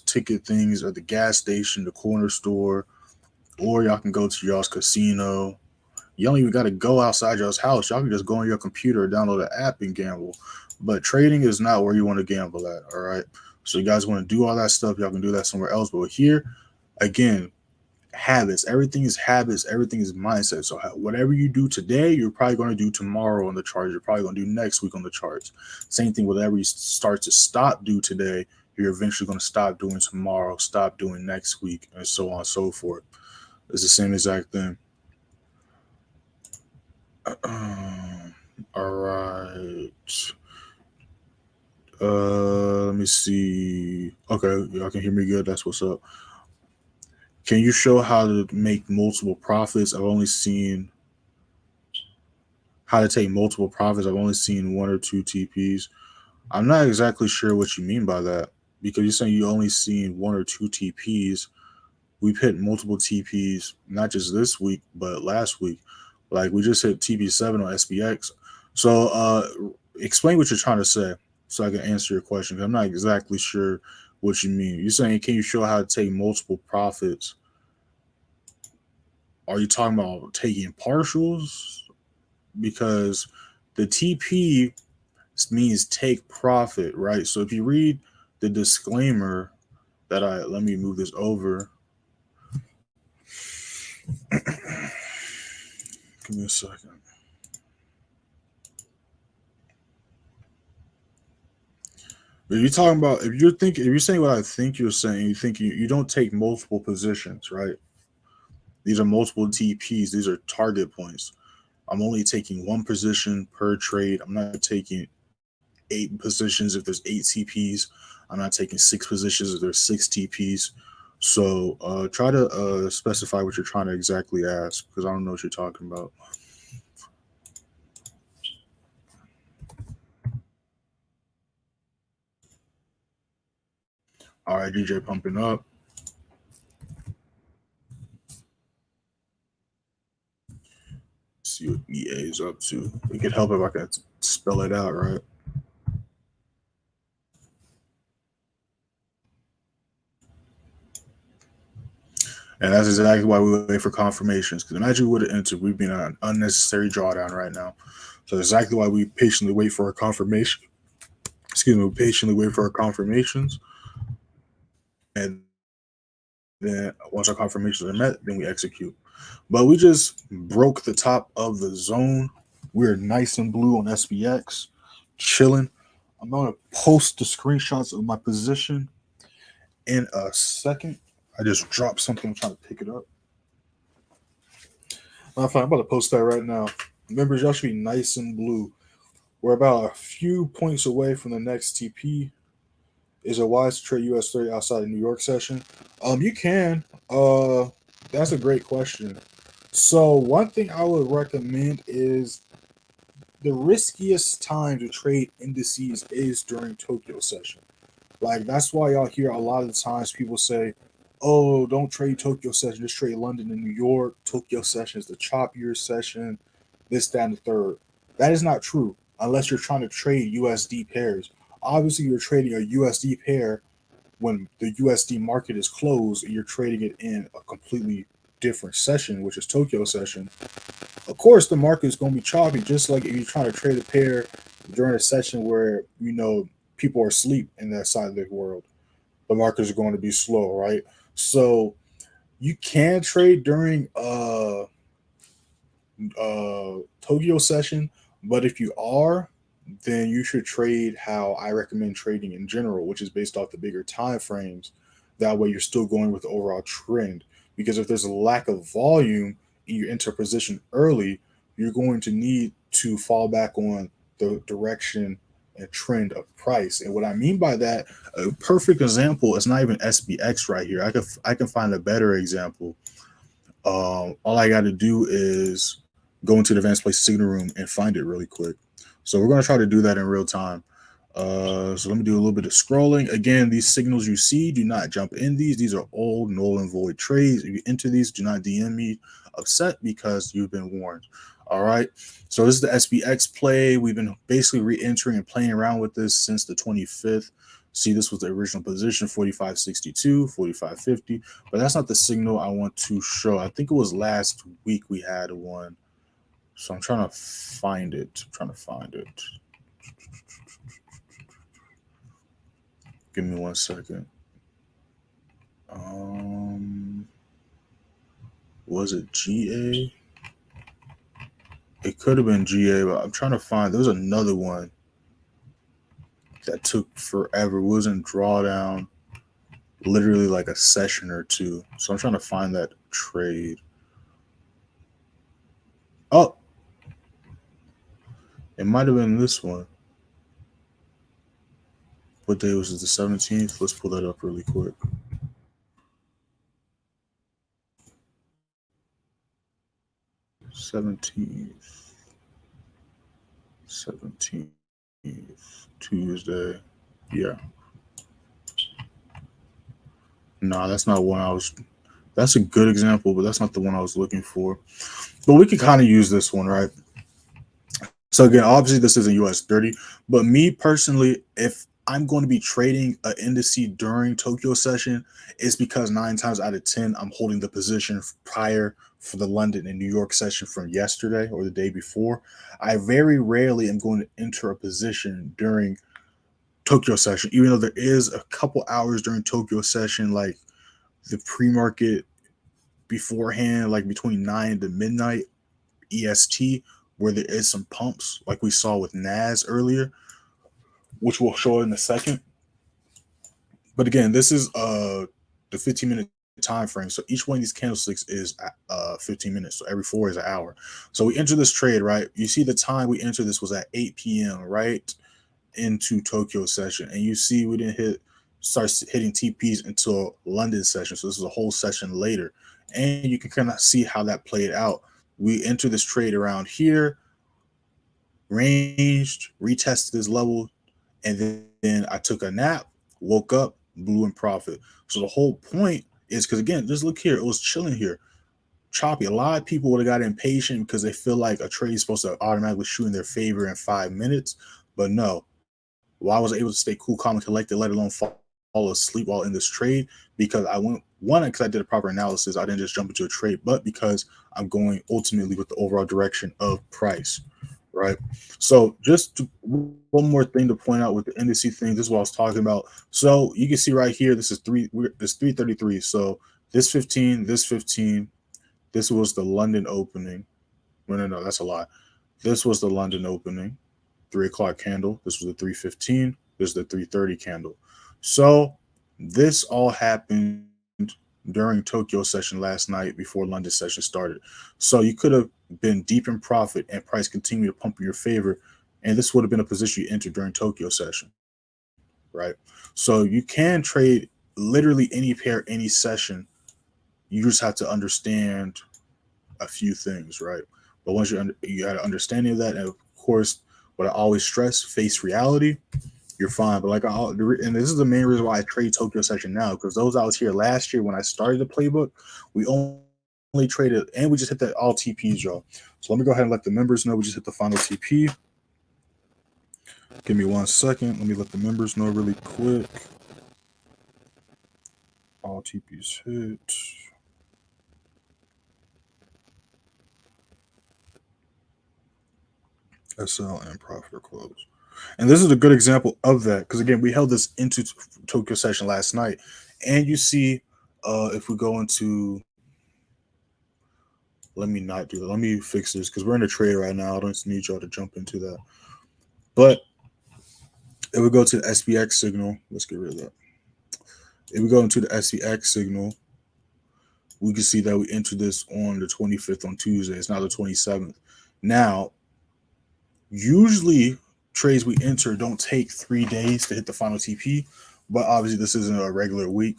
Speaker 1: ticket things at the gas station, the corner store, or y'all can go to y'all's casino. You don't even got to go outside y'all's house. Y'all can just go on your computer or download an app and gamble. But trading is not where you want to gamble at, all right? So you guys want to do all that stuff, y'all can do that somewhere else. But here, again, habits. Everything is habits. Everything is mindset. So whatever you do today, you're probably going to do tomorrow on the charts. You're probably going to do next week on the charts. Same thing, whatever you start to do today, you're eventually going to stop doing tomorrow, stop doing next week, and so on and so forth. It's the same exact thing. All right. Let me see. Okay, y'all can hear me good. That's what's up. Can you show how to make multiple profits? I've only seen how to take multiple profits. I've only seen 1 or 2 TPs. I'm not exactly sure what you mean by that because you're saying you only seen 1 or 2 TPs. We've hit multiple TPs, not just this week, but last week. Like we just hit TP7 on SPX. So explain what you're trying to say so I can answer your question. I'm not exactly sure what you mean. You're saying, can you show how to take multiple profits? Are you talking about taking partials? Because the TP means take profit, right? So if you read the disclaimer let me move this over. Give me a second. If you're talking about, if you're saying what I think you're saying, you think you don't take multiple positions, right? These are multiple TPs. These are target points. I'm only taking 1 position per trade. I'm not taking 8 positions if there's 8 TPs. I'm not taking 6 positions if there's 6 TPs. So try to specify what you're trying to exactly ask because I don't know what you're talking about. All right, DJ pumping up. See what EA is up to. It could help if I could spell it out, right? And that's exactly why we wait for confirmations. Because imagine we would have entered, we'd be in an unnecessary drawdown right now. So that's exactly why we patiently wait for our confirmation. Excuse me, we patiently wait for our confirmations. And then once our confirmations are met, then we execute. But we just broke the top of the zone. We're nice and blue on SPX, chilling. I'm going to post the screenshots of my position in a second. I just dropped something. I'm trying to pick it up. I'm about to post that right now. Members, y'all should be nice and blue. We're about a few points away from the next TP. Is it wise to trade US30 outside of New York session? You can. That's a great question. So one thing I would recommend is the riskiest time to trade indices is during Tokyo session. Like that's why y'all hear a lot of the times people say, "Oh, don't trade Tokyo session, just trade London and New York. Tokyo session is the choppier session, this, that, and the third." That is not true unless you're trying to trade USD pairs. Obviously, you're trading a USD pair when the USD market is closed and you're trading it in a completely different session, which is Tokyo session. Of course, the market is going to be choppy, just like if you're trying to trade a pair during a session where people are asleep in that side of the world. The markets are going to be slow, right? So you can trade during Tokyo session, but if you are, then you should trade how I recommend trading in general, which is based off the bigger time frames. That way, you're still going with the overall trend. Because if there's a lack of volume and you enter a position early, you're going to need to fall back on the direction and trend of price. And what I mean by that, a perfect example is not even SPX right here. I can find a better example. All I got to do is go into the advanced place signal room and find it really quick. So we're going to try to do that in real time. So let me do a little bit of scrolling. Again, these signals you see, do not jump in these. These are old null and void trades. If you enter these, do not DM me upset because you've been warned. All right. So this is the SPX play. We've been basically re-entering and playing around with this since the 25th. See, this was the original position, 45.62, 45.50, but that's not the signal I want to show. I think it was last week we had one. So I'm trying to find it. Give me 1 second. Was it GA? It could have been GA, but I'm trying to find. There was another one that took forever. It was in drawdown, literally like a session or two. So I'm trying to find that trade. Oh, it might have been this one. What day was it? The 17th? Let's pull that up really quick. Seventeenth, Tuesday. Yeah. Nah, that's not one I was. That's a good example, but that's not the one I was looking for. But we could kind of use this one, right? So again, obviously this isn't US30, but me personally, if I'm going to be trading an indice during Tokyo session, it's because 9 times out of 10 I'm holding the position prior for the London and New York session from yesterday or the day before. I very rarely am going to enter a position during Tokyo session, even though there is a couple hours during Tokyo session, like the pre-market beforehand, like between 9 to midnight EST, where there is some pumps, like we saw with NAS earlier, which we'll show in a second. But again, this is the 15-minute time frame. So each one of these candlesticks is 15 minutes. So every 4 is an hour. So we enter this trade, right? You see the time we entered this was at 8 p.m. right into Tokyo session, and you see we didn't start hitting TPs until London session. So this is a whole session later, and you can kind of see how that played out. We enter this trade around here, ranged, retested this level, and then I took a nap, woke up, blew in profit. So the whole point is because again, just look here, it was chilling here, choppy. A lot of people would have got impatient because they feel like a trade is supposed to automatically shoot in their favor in 5 minutes, but no. Why was I able to stay cool, calm, and collected, let alone fall asleep while in this trade? Because I went One, because I did a proper analysis, I didn't just jump into a trade, but because I'm going ultimately with the overall direction of price, right? So one more thing to point out with the indice thing. This is what I was talking about. So you can see right here, this is 333. So this 15, this 15, this was the London opening. No, that's a lie. This was the London opening, 3 o'clock candle. This was the 315. This is the 330 candle. So this all happened during Tokyo session last night before London session started. So you could have been deep in profit and price continued to pump in your favor. And this would have been a position you entered during Tokyo session, right? So you can trade literally any pair, any session. You just have to understand a few things, right? But once you had an understanding of that, and of course, what I always stress, face reality, you're fine. But and this is the main reason why I trade Tokyo session now, because those I was here last year when I started the playbook, we only traded, and we just hit that all TPs, y'all. So let me go ahead and let the members know we just hit the final TP. Give me 1 second. Let me let the members know really quick. All TPs hit. SL and profit or close. And this is a good example of that, because again, we held this into Tokyo session last night, and you see, if we go into, let me not do that. Let me fix this because we're in a trade right now. I don't need y'all to jump into that. But if we go to the SPX signal, let's get rid of that. If we go into the SPX signal, we can see that we entered this on the 25th on Tuesday. It's now the 27th. Now, usually trades we enter don't take 3 days to hit the final TP, but obviously this isn't a regular week.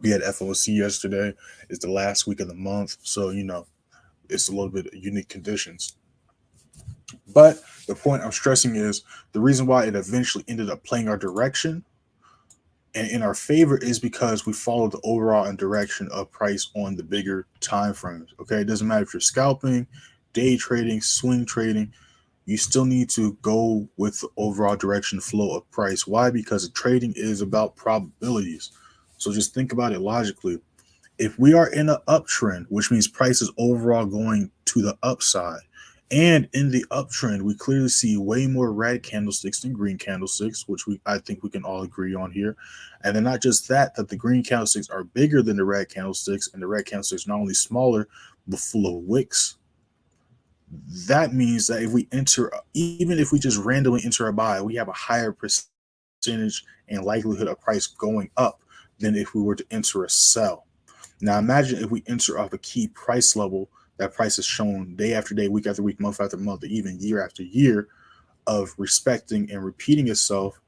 Speaker 1: We had FOC yesterday. It's the last week of the month, so it's a little bit of unique conditions. But the point I'm stressing is the reason why it eventually ended up playing our direction and in our favor is because we followed the overall and direction of price on the bigger time frames. Okay, it doesn't matter if you're scalping, day trading, swing trading. You still need to go with the overall direction flow of price. Why? Because trading is about probabilities. So just think about it logically. If we are in an uptrend, which means price is overall going to the upside, and in the uptrend, we clearly see way more red candlesticks than green candlesticks, which I think we can all agree on here. And then not just that the green candlesticks are bigger than the red candlesticks, and the red candlesticks not only smaller, but full of wicks. That means that if we enter, even if we just randomly enter a buy, we have a higher percentage and likelihood of price going up than if we were to enter a sell. Now imagine if we enter off a key price level that price is shown day after day, week after week, month after month, even year after year of respecting and repeating itself,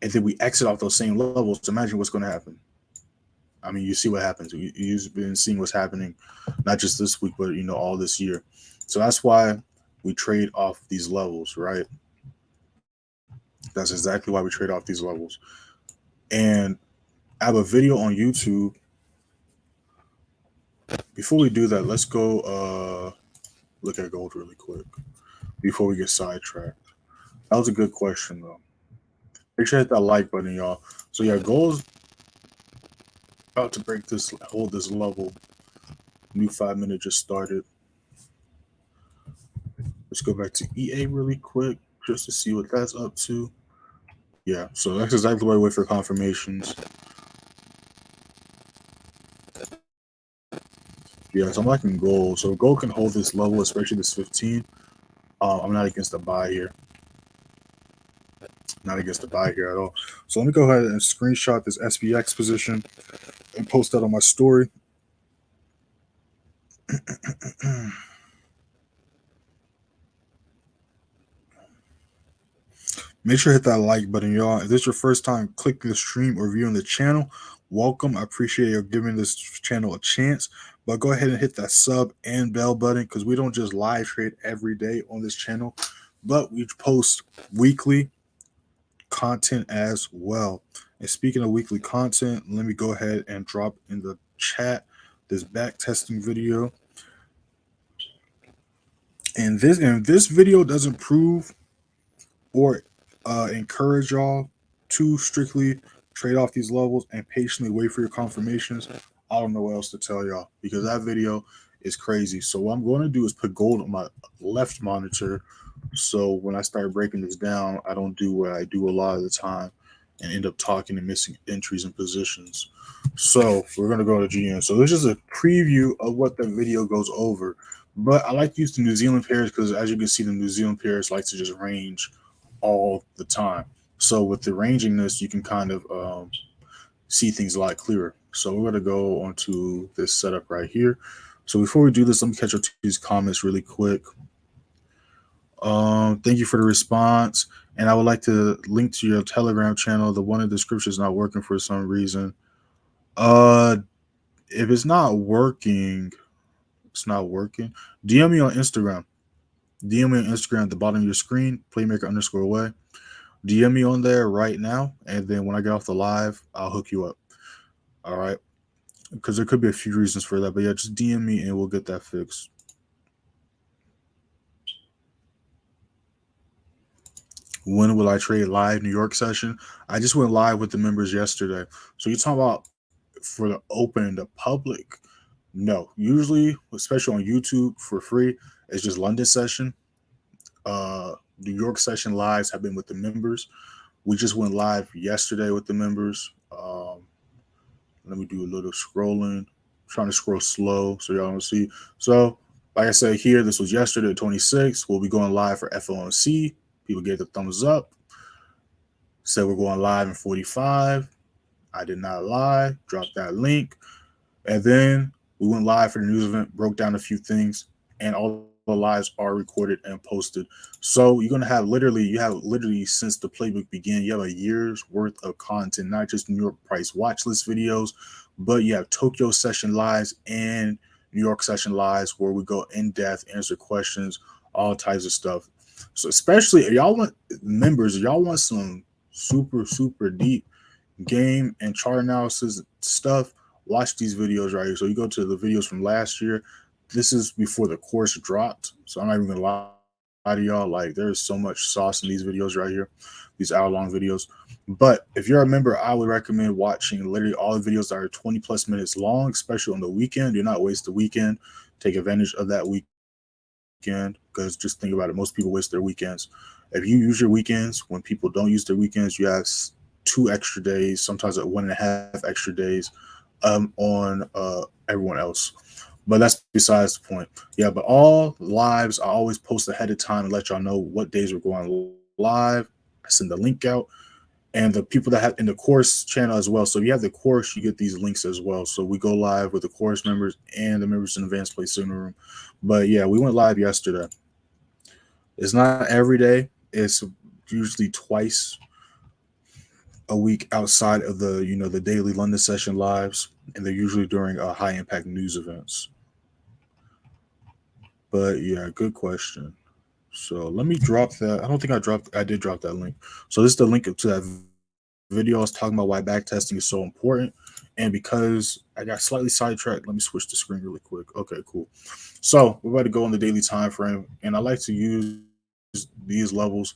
Speaker 1: and then we exit off those same levels. Imagine what's going to happen. I mean, you see what happens. You've been seeing what's happening, not just this week, but all this year. So that's why we trade off these levels, right? That's exactly why we trade off these levels. And I have a video on YouTube. Before we do that, let's go look at gold really quick before we get sidetracked. That was a good question, though. Make sure to hit that like button, y'all. So yeah, gold's about to break this, hold this level. New 5-minute just started. Let's go back to EA really quick just to see what that's up to. Yeah, so that's exactly why I wait for confirmations. Yeah, so I'm liking gold. So gold can hold this level, especially this 15. I'm not against the buy here. Not against the buy here at all. So let me go ahead and screenshot this SPX position and post that on my story. Make sure to hit that like button, y'all. If this is your first time clicking the stream or viewing the channel, welcome. I appreciate you giving this channel a chance. But go ahead and hit that sub and bell button, because we don't just live trade every day on this channel, but we post weekly content as well. And speaking of weekly content, let me go ahead and drop in the chat this back testing video. And this video doesn't prove or encourage y'all to strictly trade off these levels and patiently wait for your confirmations, I don't know what else to tell y'all, because that video is crazy. So what I'm going to do is put gold on my left monitor, so when I start breaking this down, I don't do what I do a lot of the time and end up talking and missing entries and positions. So we're going to go to GN. So this is a preview of what the video goes over. But I like to use the New Zealand pairs because, as you can see, the New Zealand pairs like to just range all the time. So with the rangingness, you can kind of see things a lot clearer. So we're going to go onto this setup right here. So before we do this, let me catch up to these comments really quick. Thank you for the response. And I would like to link to your Telegram channel. The one in the description is not working for some reason. If it's not working, it's not working. DM me on Instagram. DM me on Instagram at the bottom of your screen, playmaker_way. DM me on there right now. And then when I get off the live, I'll hook you up. All right. Because there could be a few reasons for that. But yeah, just DM me and we'll get that fixed. When will I trade live New York session? I just went live with the members yesterday. So you're talking about for the open, the public? No. Usually, especially on YouTube for free, it's just London session. New York session lives have been with the members. We just went live yesterday with the members. Let me do a little scrolling. I'm trying to scroll slow so y'all don't see. So, like I said here, this was yesterday, 26th. We'll be going live for FOMC. People gave the thumbs up. Said we're going live in 45. I did not lie. Dropped that link. And then we went live for the news event, broke down a few things, and all the lives are recorded and posted. So you're going to have literally since the playbook began, you have a year's worth of content, not just New York price watch list videos, but you have Tokyo session lives and New York session lives where we go in depth, answer questions, all types of stuff. So especially if y'all want members, if y'all want some super deep game and chart analysis stuff, watch these videos right here. So you go to the videos from last year. This is before the course dropped. So I'm not even gonna lie to y'all. Like, there's so much sauce in these videos right here, these hour-long videos. But if you're a member, I would recommend watching literally all the videos that are 20 plus minutes long, especially on the weekend. Do not waste the weekend. Take advantage of that weekend, because just think about it. Most people waste their weekends. If you use your weekends, when people don't use their weekends, you have 2 extra days, sometimes 1.5 extra days on everyone else. But that's besides the point. Yeah, but all lives, I always post ahead of time and let y'all know what days we're going live. I send the link out. And the people that have in the course channel as well. So if you have the course, you get these links as well. So we go live with the course members and the members in Advanced Play Signal Room. But yeah, we went live yesterday. It's not every day. It's usually twice a week outside of the the daily London session lives, and they're usually during high impact news events. But yeah, good question. So let me drop that. I did drop that link. So this is the link to that video I was talking about why backtesting is so important. And because I got slightly sidetracked, let me switch the screen really quick. Okay, cool. So we're about to go on the daily time frame, and I like to use these levels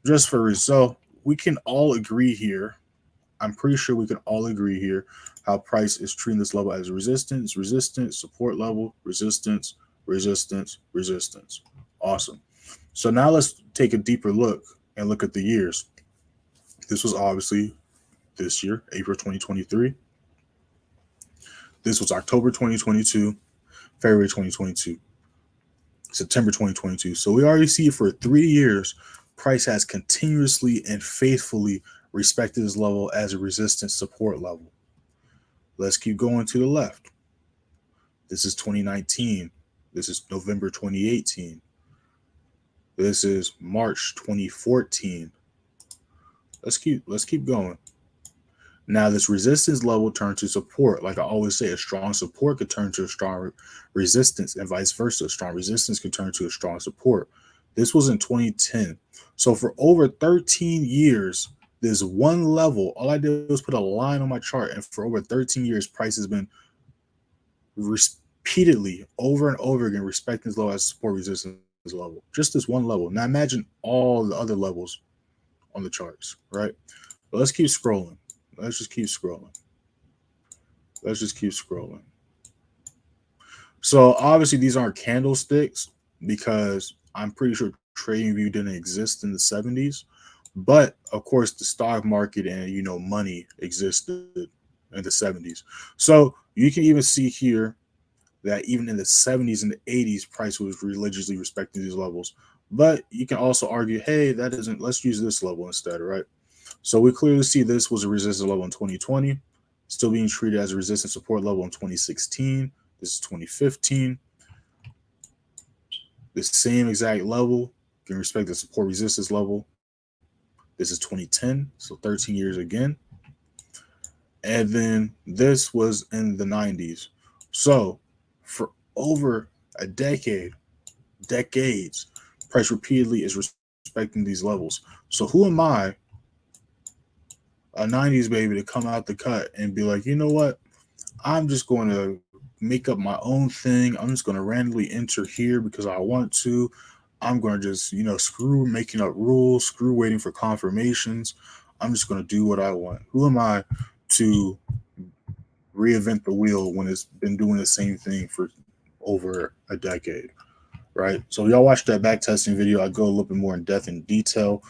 Speaker 1: just for result. We can all agree here. I'm pretty sure we can all agree here how price is treating this level as resistance, support level, resistance, resistance. Awesome. So now let's take a deeper look and look at the years. This was obviously this year, April 2023. This was October 2022, February 2022, September 2022. So we already see for 3 years, price has continuously and faithfully respected this level as a resistance support level. Let's keep going to the left. This is 2019. This is November 2018. This is March 2014. Let's keep going. Now this resistance level turned to support. Like I always say, a strong support could turn to a strong resistance and vice versa. A strong resistance could turn to a strong support. This was in 2010. So for over 13 years, this one level, all I did was put a line on my chart, and for over 13 years, price has been repeatedly over and over again respecting this level as support resistance level. Just this one level. Now imagine all the other levels on the charts, right? But let's keep scrolling. Let's just keep scrolling. Let's just keep scrolling. So obviously these aren't candlesticks because I'm pretty sure TradingView didn't exist in the 70s. But of course, the stock market and money existed in the 70s. So you can even see here that even in the 70s and the 80s, price was religiously respecting these levels. But you can also argue, hey, that isn't. Let's use this level instead, right? So we clearly see this was a resistance level in 2020, still being treated as a resistance support level in 2016. This is 2015. The same exact level can respect the support resistance level. This is 2010, so 13 years again. And then this was in the 90s. So for over a decades, price repeatedly is respecting these levels. So who am I, a 90s baby, to come out the cut and be like, you know what? I'm just going to make up my own thing. I'm just going to randomly enter here because I want to. I'm going to just, screw making up rules, screw waiting for confirmations. I'm just going to do what I want. Who am I to reinvent the wheel when it's been doing the same thing for over a decade, right? So y'all watch that back testing video. I go a little bit more in depth and detail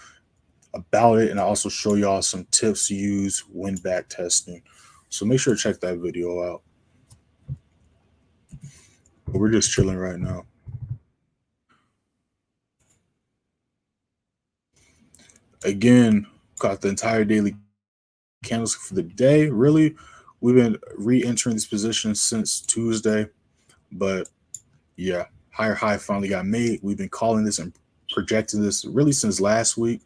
Speaker 1: about it, and I also show y'all some tips to use when back testing. So make sure to check that video out. But we're just chilling right now. Again, got the entire daily candlestick for the day. Really, we've been re-entering this position since Tuesday, but yeah, higher high finally got made. We've been calling this and projecting this really since last week,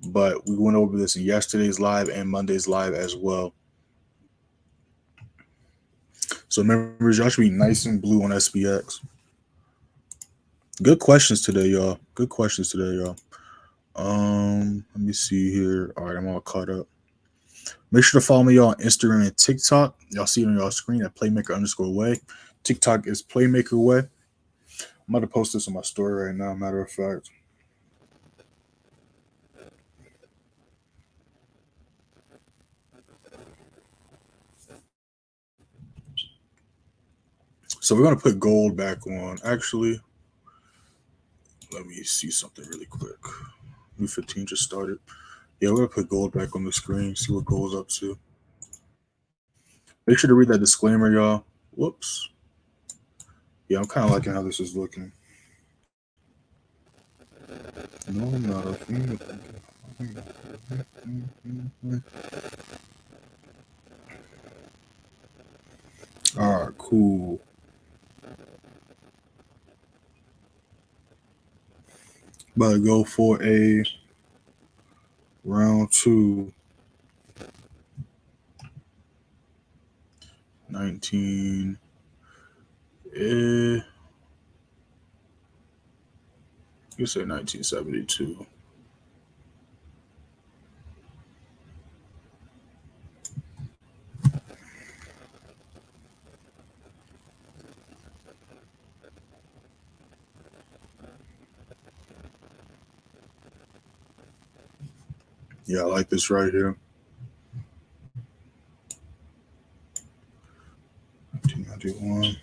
Speaker 1: but we went over this in yesterday's live and Monday's live as well. So remember, y'all should be nice and blue on SPX. Good questions today, y'all. Good questions today, y'all. Let me see here. All right, I'm all caught up. Make sure to follow me on Instagram and TikTok. Y'all see it on y'all screen at Playmaker_way. TikTok is Playmaker Way. I'm about to post this on my story right now, matter of fact. So we're going to put gold back on. Actually, let me see something really quick. New 15 just started. Yeah, we're going to put gold back on the screen, see what gold's up to. Make sure to read that disclaimer, y'all. Whoops. Yeah, I'm kind of liking how this is looking. No, nothing. All right, cool. About to go for a round 2. 19. You say 1972. Yeah, I like this right here. 1991.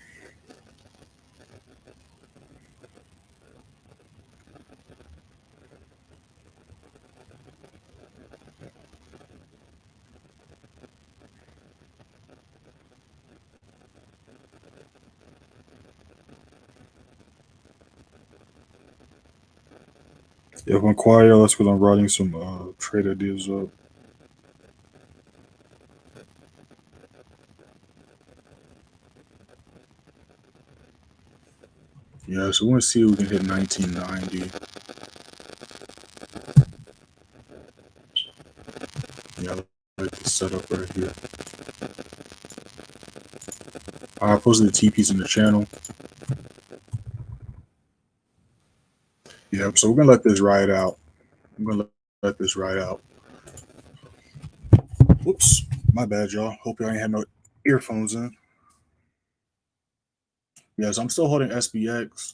Speaker 1: Yeah, if I'm quiet, that's because I'm writing some trade ideas up. Yeah, so we want to see if we can hit 1990. Yeah, I like the setup right here. I posted the TPs in the channel. Yeah, so we're going to let this ride out. I'm going to let this ride out. Whoops. My bad, y'all. Hope y'all ain't had no earphones in. Yeah, so I'm still holding SPX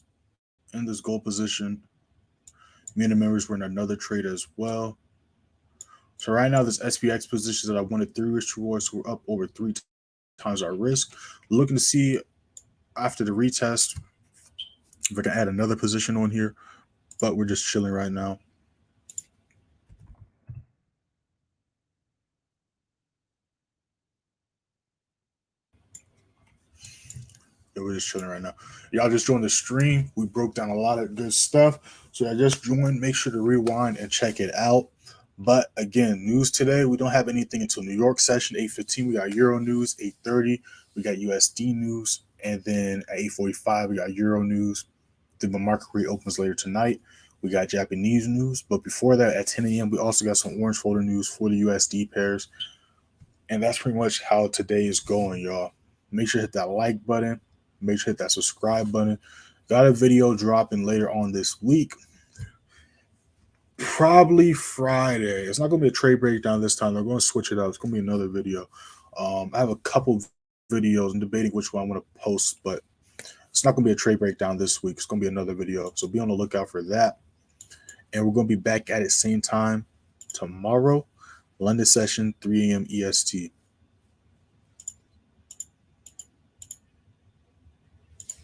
Speaker 1: in this gold position. Me and the members were in another trade as well. So right now, this SPX position that I wanted 3 risk rewards, we're up over 3 times our risk. Looking to see after the retest if I can add another position on here, but we're just chilling right now. Yeah, we're just chilling right now. Y'all just joined the stream. We broke down a lot of good stuff. So I just joined. Make sure to rewind and check it out. But again, news today, we don't have anything until New York session, 8:15. We got Euro news, 8:30. We got USD news. And then at 8:45, we got Euro news. The market reopens later tonight. We got Japanese news. But before that, at 10 a.m., we also got some orange folder news for the USD pairs. And that's pretty much how today is going, y'all. Make sure to hit that like button. Make sure to hit that subscribe button. Got a video dropping later on this week. Probably Friday. It's not going to be a trade breakdown this time. They're going to switch it up. It's going to be another video. I have a couple videos. I'm debating which one I want to post, but it's not going to be a trade breakdown this week. It's going to be another video. So be on the lookout for that. And we're going to be back at it same time tomorrow. London session, 3 a.m. EST.